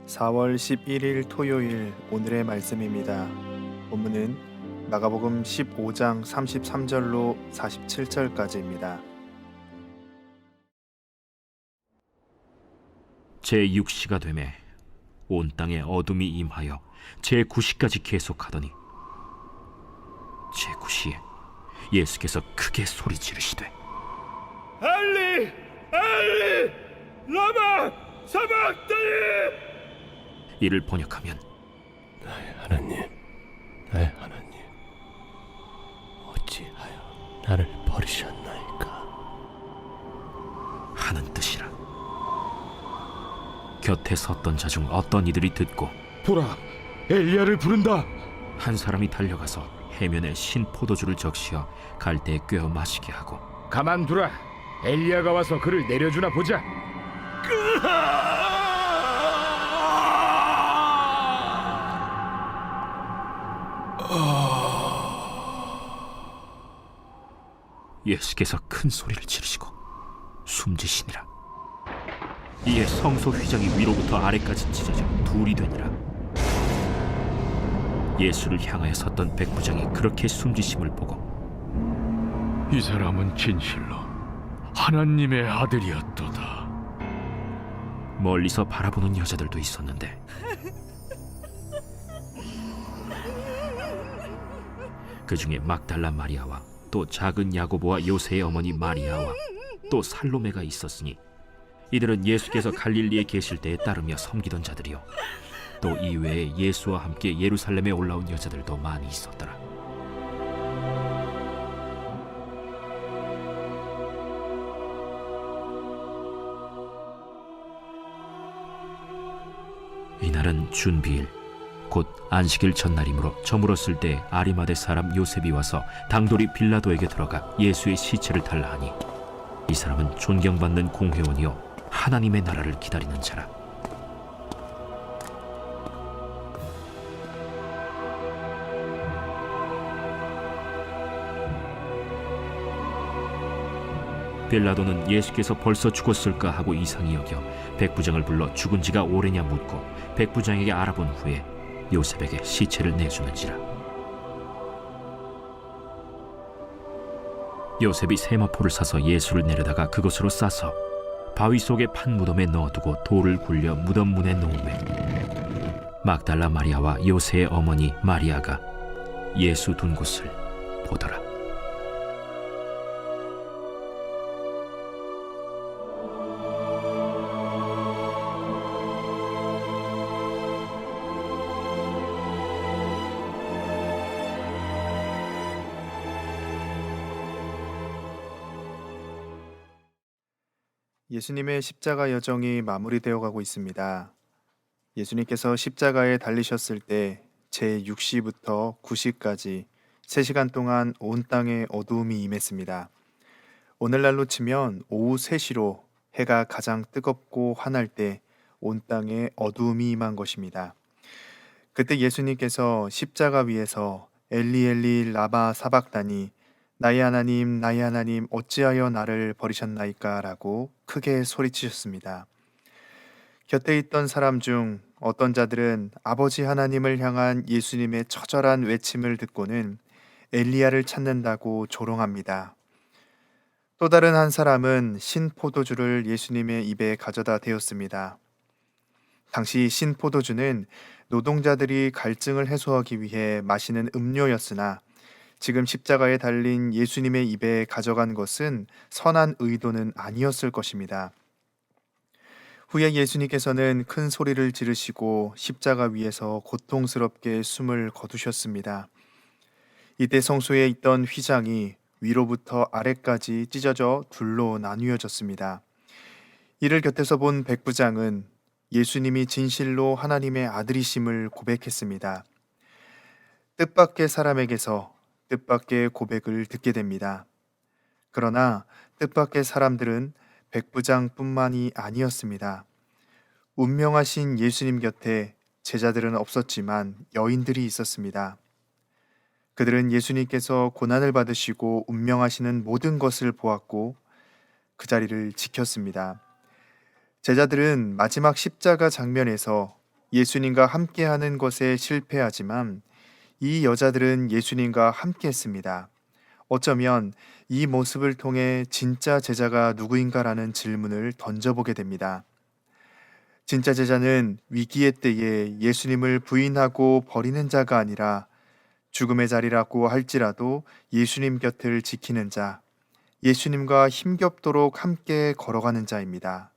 4월 11일 토요일 오늘의 말씀입니다. 본문은 마가복음 15장 33절로 47절까지입니다. 제6시가 되매 온 땅에 어둠이 임하여 제9시까지 계속하더니 제9시에 예수께서 크게 소리 지르시되 엘리 엘리 라마 사박다니. 이를 번역하면 나의 하나님, 어찌하여 나를 버리셨나이까 하는 뜻이라. 곁에 섰던 자 중 어떤 이들이 듣고 보라, 엘리야를 부른다. 한 사람이 달려가서 해면에 신 포도주를 적시어 갈대에 꿰어 마시게 하고 가만두라. 엘리야가 와서 그를 내려주나 보자. 예수께서 큰 소리를 지르시고 숨지시니라. 이에 성소 휘장이 위로부터 아래까지 찢어져 둘이 되니라. 예수를 향하여 섰던 백부장이 그렇게 숨지심을 보고 이 사람은 진실로 하나님의 아들이었도다. 멀리서 바라보는 여자들도 있었는데 그 중에 막달라 마리아와 또 작은 야고보와 요새의 어머니 마리아와 또 살로메가 있었으니 이들은 예수께서 갈릴리에 계실 때에 따르며 섬기던 자들이요 또 이외에 예수와 함께 예루살렘에 올라온 여자들도 많이 있었더라. 이날은 준비일 곧 안식일 전날이므로 저물었을 때 아리마대 사람 요셉이 와서 당돌이 빌라도에게 들어가 예수의 시체를 달라 하니 이 사람은 존경받는 공회원이요 하나님의 나라를 기다리는 자라. 빌라도는 예수께서 벌써 죽었을까 하고 이상히 여겨 백부장을 불러 죽은 지가 오래냐 묻고 백부장에게 알아본 후에 요셉에게 시체를 내주는지라. 요셉이 세마포를 사서 예수를 내려다가 그것으로 싸서 바위 속에 판 무덤에 넣어두고 돌을 굴려 무덤 문에 놓으매 막달라 마리아와 요새의 어머니 마리아가 예수 둔 곳을 보더라. 예수님의 십자가 여정이 마무리되어 가고 있습니다. 예수님께서 십자가에 달리셨을 때 제6시부터 9시까지 3시간 동안 온 땅에 어두움이 임했습니다. 오늘날로 치면 오후 3시로 해가 가장 뜨겁고 환할 때 온 땅에 어두움이 임한 것입니다. 그때 예수님께서 십자가 위에서 엘리 엘리 라마 사박다니 나의 하나님 어찌하여 나를 버리셨나이까 라고 크게 소리치셨습니다. 곁에 있던 사람 중 어떤 자들은 아버지 하나님을 향한 예수님의 처절한 외침을 듣고는 엘리야를 찾는다고 조롱합니다. 또 다른 한 사람은 신 포도주를 예수님의 입에 가져다 대었습니다. 당시 신 포도주는 노동자들이 갈증을 해소하기 위해 마시는 음료였으나 지금 십자가에 달린 예수님의 입에 가져간 것은 선한 의도는 아니었을 것입니다. 후에 예수님께서는 큰 소리를 지르시고 십자가 위에서 고통스럽게 숨을 거두셨습니다. 이때 성소에 있던 휘장이 위로부터 아래까지 찢어져 둘로 나뉘어졌습니다. 이를 곁에서 본 백부장은 예수님이 진실로 하나님의 아들이심을 고백했습니다. 뜻밖의 사람에게서 뜻밖의 고백을 듣게 됩니다. 그러나 뜻밖의 사람들은 백부장뿐만이 아니었습니다. 운명하신 예수님 곁에 제자들은 없었지만 여인들이 있었습니다. 그들은 예수님께서 고난을 받으시고 운명하시는 모든 것을 보았고 그 자리를 지켰습니다. 제자들은 마지막 십자가 장면에서 예수님과 함께하는 것에 실패하지만 이 여자들은 예수님과 함께했습니다. 어쩌면 이 모습을 통해 진짜 제자가 누구인가라는 질문을 던져보게 됩니다. 진짜 제자는 위기의 때에 예수님을 부인하고 버리는 자가 아니라 죽음의 자리라고 할지라도 예수님 곁을 지키는 자, 예수님과 힘겹도록 함께 걸어가는 자입니다.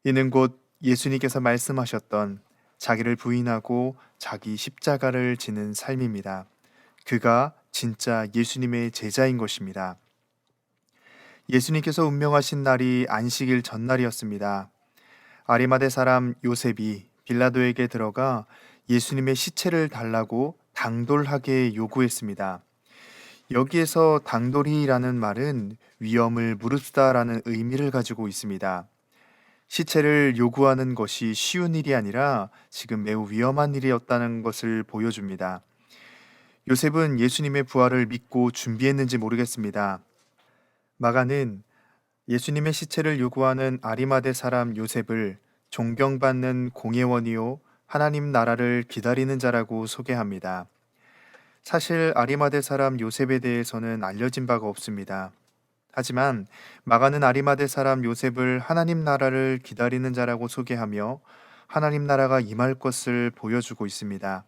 이는 곧 예수님께서 말씀하셨던 자기를 부인하고 자기 십자가를 지는 삶입니다. 그가 진짜 예수님의 제자인 것입니다. 예수님께서 운명하신 날이 안식일 전날이었습니다. 아리마대 사람 요셉이 빌라도에게 들어가 예수님의 시체를 달라고 당돌하게 요구했습니다. 여기에서 당돌이라는 말은 위험을 무릅쓰다라는 의미를 가지고 있습니다. 시체를 요구하는 것이 쉬운 일이 아니라 지금 매우 위험한 일이었다는 것을 보여줍니다. 요셉은 예수님의 부활을 믿고 준비했는지 모르겠습니다. 마가는 예수님의 시체를 요구하는 아리마대 사람 요셉을 존경받는 공예원이요 하나님 나라를 기다리는 자라고 소개합니다. 사실 아리마대 사람 요셉에 대해서는 알려진 바가 없습니다. 하지만 마가는 아리마대 사람 요셉을 하나님 나라를 기다리는 자라고 소개하며 하나님 나라가 임할 것을 보여주고 있습니다.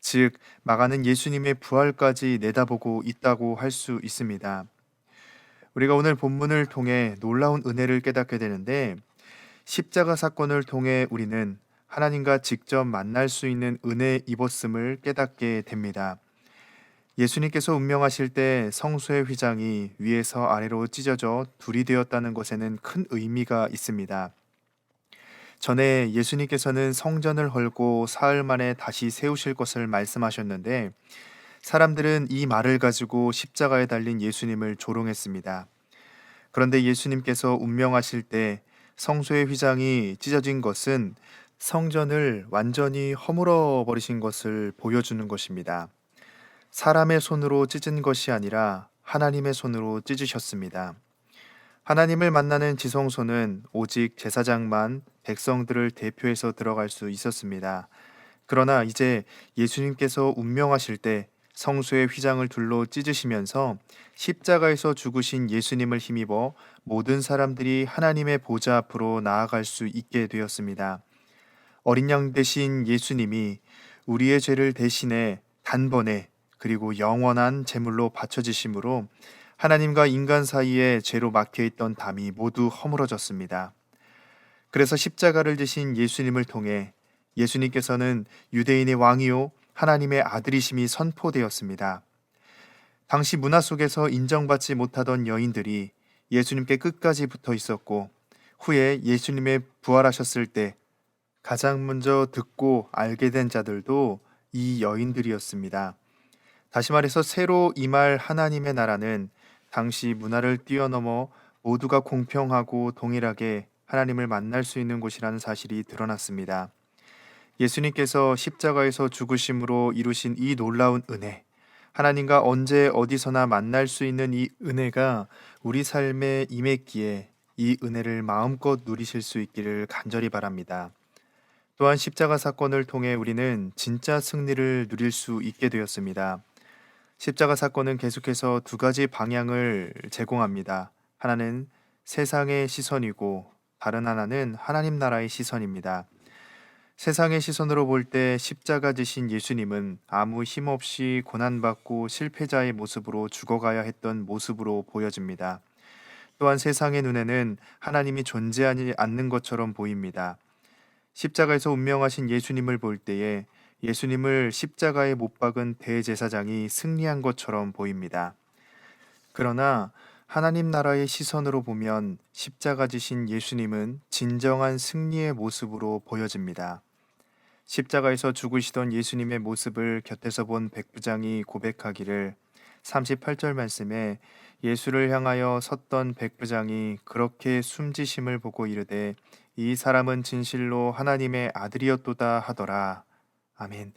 즉, 마가는 예수님의 부활까지 내다보고 있다고 할 수 있습니다. 우리가 오늘 본문을 통해 놀라운 은혜를 깨닫게 되는데, 십자가 사건을 통해 우리는 하나님과 직접 만날 수 있는 은혜 입었음을 깨닫게 됩니다. 예수님께서 운명하실 때 성소의 휘장이 위에서 아래로 찢어져 둘이 되었다는 것에는 큰 의미가 있습니다. 전에 예수님께서는 성전을 헐고 사흘 만에 다시 세우실 것을 말씀하셨는데 사람들은 이 말을 가지고 십자가에 달린 예수님을 조롱했습니다. 그런데 예수님께서 운명하실 때 성소의 휘장이 찢어진 것은 성전을 완전히 허물어 버리신 것을 보여주는 것입니다. 사람의 손으로 찢은 것이 아니라 하나님의 손으로 찢으셨습니다. 하나님을 만나는 지성소는 오직 제사장만 백성들을 대표해서 들어갈 수 있었습니다. 그러나 이제 예수님께서 운명하실 때 성소의 휘장을 둘로 찢으시면서 십자가에서 죽으신 예수님을 힘입어 모든 사람들이 하나님의 보좌 앞으로 나아갈 수 있게 되었습니다. 어린 양 대신 예수님이 우리의 죄를 대신해 단번에 그리고 영원한 제물로 바쳐지심으로 하나님과 인간 사이에 죄로 막혀있던 담이 모두 허물어졌습니다. 그래서 십자가를 지신 예수님을 통해 예수님께서는 유대인의 왕이요 하나님의 아들이심이 선포되었습니다. 당시 문화 속에서 인정받지 못하던 여인들이 예수님께 끝까지 붙어 있었고 후에 예수님의 부활하셨을 때 가장 먼저 듣고 알게 된 자들도 이 여인들이었습니다. 다시 말해서 새로 임할 하나님의 나라는 당시 문화를 뛰어넘어 모두가 공평하고 동일하게 하나님을 만날 수 있는 곳이라는 사실이 드러났습니다. 예수님께서 십자가에서 죽으심으로 이루신 이 놀라운 은혜, 하나님과 언제 어디서나 만날 수 있는 이 은혜가 우리 삶에 임했기에 이 은혜를 마음껏 누리실 수 있기를 간절히 바랍니다. 또한 십자가 사건을 통해 우리는 진짜 승리를 누릴 수 있게 되었습니다. 십자가 사건은 계속해서 두 가지 방향을 제공합니다. 하나는 세상의 시선이고 다른 하나는 하나님 나라의 시선입니다. 세상의 시선으로 볼 때 십자가 지신 예수님은 아무 힘없이 고난받고 실패자의 모습으로 죽어가야 했던 모습으로 보여집니다. 또한 세상의 눈에는 하나님이 존재하지 않는 것처럼 보입니다. 십자가에서 운명하신 예수님을 볼 때에 예수님을 십자가에 못 박은 대제사장이 승리한 것처럼 보입니다. 그러나 하나님 나라의 시선으로 보면 십자가 지신 예수님은 진정한 승리의 모습으로 보여집니다. 십자가에서 죽으시던 예수님의 모습을 곁에서 본 백부장이 고백하기를 38절 말씀에 예수를 향하여 섰던 백부장이 그렇게 숨지심을 보고 이르되 이 사람은 진실로 하나님의 아들이었도다 하더라. 아멘.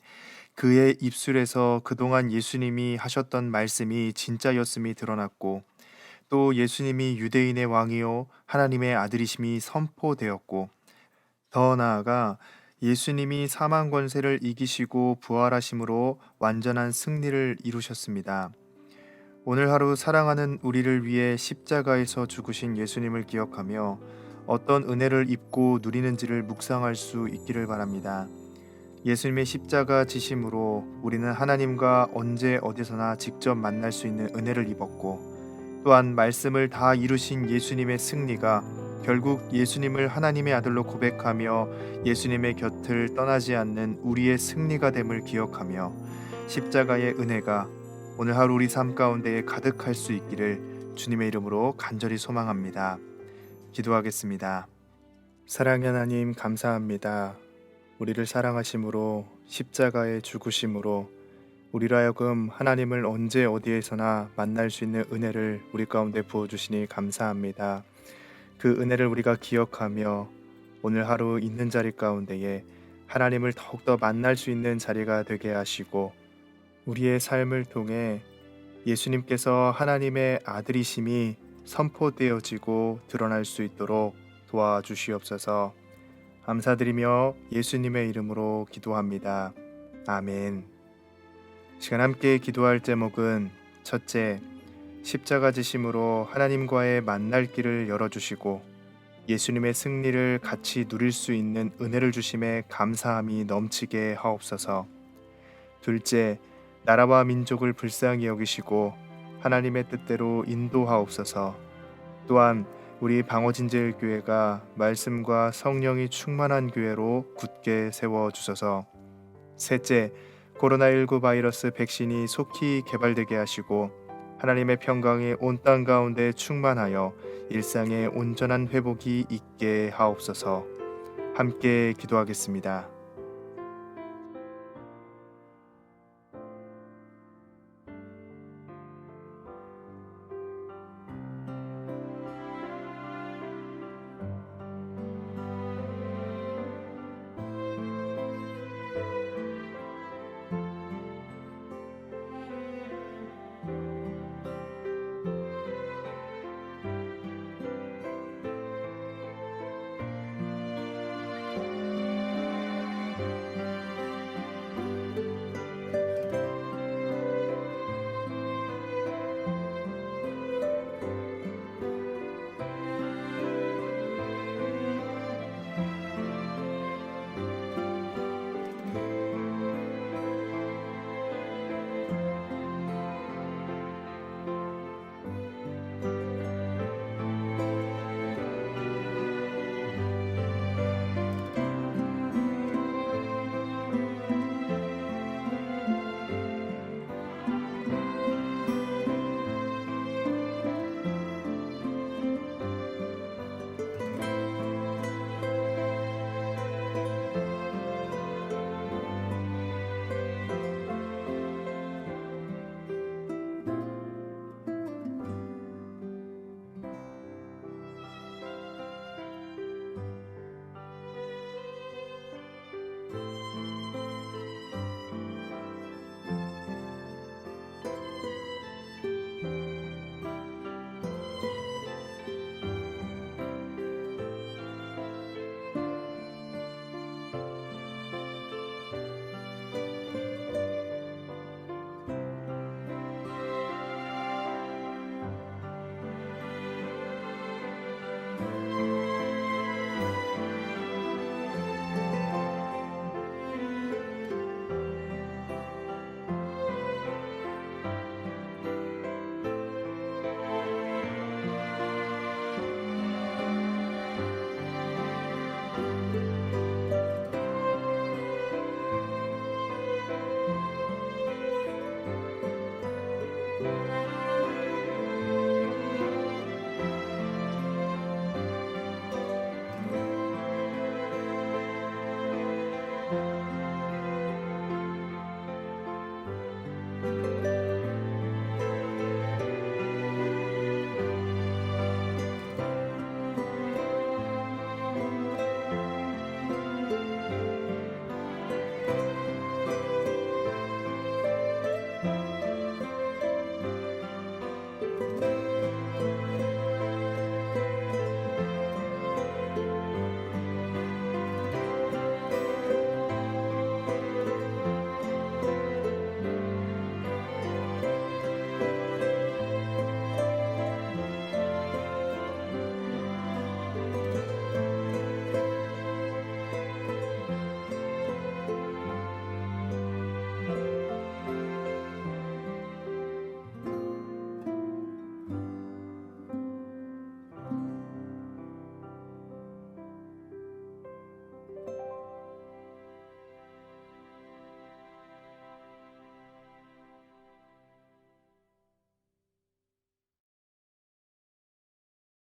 그의 입술에서 그동안 예수님이 하셨던 말씀이 진짜였음이 드러났고 또 예수님이 유대인의 왕이요 하나님의 아들이심이 선포되었고 더 나아가 예수님이 사망 권세를 이기시고 부활하심으로 완전한 승리를 이루셨습니다. 오늘 하루 사랑하는 우리를 위해 십자가에서 죽으신 예수님을 기억하며 어떤 은혜를 입고 누리는지를 묵상할 수 있기를 바랍니다. 예수님의 십자가 지심으로 우리는 하나님과 언제 어디서나 직접 만날 수 있는 은혜를 입었고, 또한 말씀을 다 이루신 예수님의 승리가 결국 예수님을 하나님의 아들로 고백하며 예수님의 곁을 떠나지 않는 우리의 승리가 됨을 기억하며 십자가의 은혜가 오늘 하루 우리 삶 가운데에 가득할 수 있기를 주님의 이름으로 간절히 소망합니다. 기도하겠습니다. 사랑의 하나님, 감사합니다. 우리를 사랑하심으로 십자가의 죽으심으로 우리로 하여금 하나님을 언제 어디에서나 만날 수 있는 은혜를 우리 가운데 부어주시니 감사합니다. 그 은혜를 우리가 기억하며 오늘 하루 있는 자리 가운데에 하나님을 더욱더 만날 수 있는 자리가 되게 하시고, 우리의 삶을 통해 예수님께서 하나님의 아들이심이 선포되어지고 드러날 수 있도록 도와주시옵소서. 감사드리며 예수님의 이름으로 기도합니다. 아멘. 시간 함께 기도할 제목은 첫째, 십자가 지심으로 하나님과의 만날 길을 열어주시고 예수님의 승리를 같이 누릴 수 있는 은혜를 주심에 감사함이 넘치게 하옵소서. 둘째, 나라와 민족을 불쌍히 여기시고 하나님의 뜻대로 인도하옵소서. 또한 우리 방어진제일교회가 말씀과 성령이 충만한 교회로 굳게 세워주소서. 셋째, 코로나19 바이러스 백신이 속히 개발되게 하시고 하나님의 평강이 온 땅 가운데 충만하여 일상의 온전한 회복이 있게 하옵소서. 함께 기도하겠습니다.